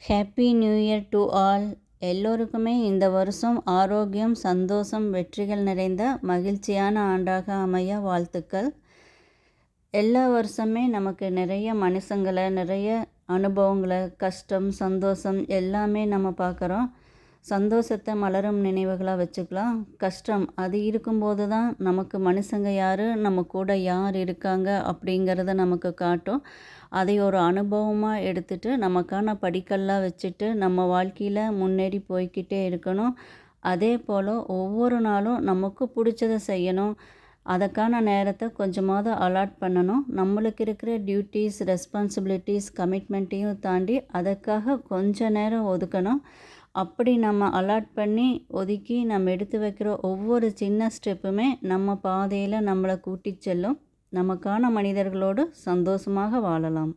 Happy new year to all. எல்லோருக்குமே இந்த வருஷம் ஆரோக்கியம், சந்தோஷம், வெற்றிகள் நிறைந்த மகிழ்ச்சியான ஆண்டாக அமைய வாழ்த்துக்கள். எல்லா வருஷமே நமக்கு நிறைய மனுஷங்களை, நிறைய அனுபவங்களை, கஷ்டம், சந்தோஷம் எல்லாமே நம்ம பார்க்குறோம். சந்தோஷத்தை மலரும் நினைவுகளாக வச்சுக்கலாம். கஷ்டம் அது இருக்கும்போது தான் நமக்கு மனுஷங்க யார், நம்ம கூட யார் இருக்காங்க அப்படிங்கிறத நமக்கு காட்டும். அதை ஒரு அனுபவமாக எடுத்துகிட்டு நமக்கான படிக்கல்லாம் வச்சுட்டு நம்ம வாழ்க்கையில் முன்னேறி போய்கிட்டே இருக்கணும். அதே போல் ஒவ்வொரு நாளும் நமக்கு பிடிச்சதை செய்யணும். அதுக்கான நேரத்தை கொஞ்சமாவது அலாட் பண்ணணும். நம்மளுக்கு இருக்கிற டியூட்டிஸ், ரெஸ்பான்சிபிலிட்டிஸ், கமிட்மெண்ட்டையும் தாண்டி அதற்காக கொஞ்ச நேரம் ஒதுக்கணும். அப்படி நம்ம அலாட் பண்ணி ஒதுக்கி நம்ம எடுத்து வைக்கிற ஒவ்வொரு சின்ன ஸ்டெப்புமே நம்ம பாதையில் நம்மளை கூட்டி செல்லும். நமக்கான மனிதர்களோடு சந்தோஷமாக வாழலாம்.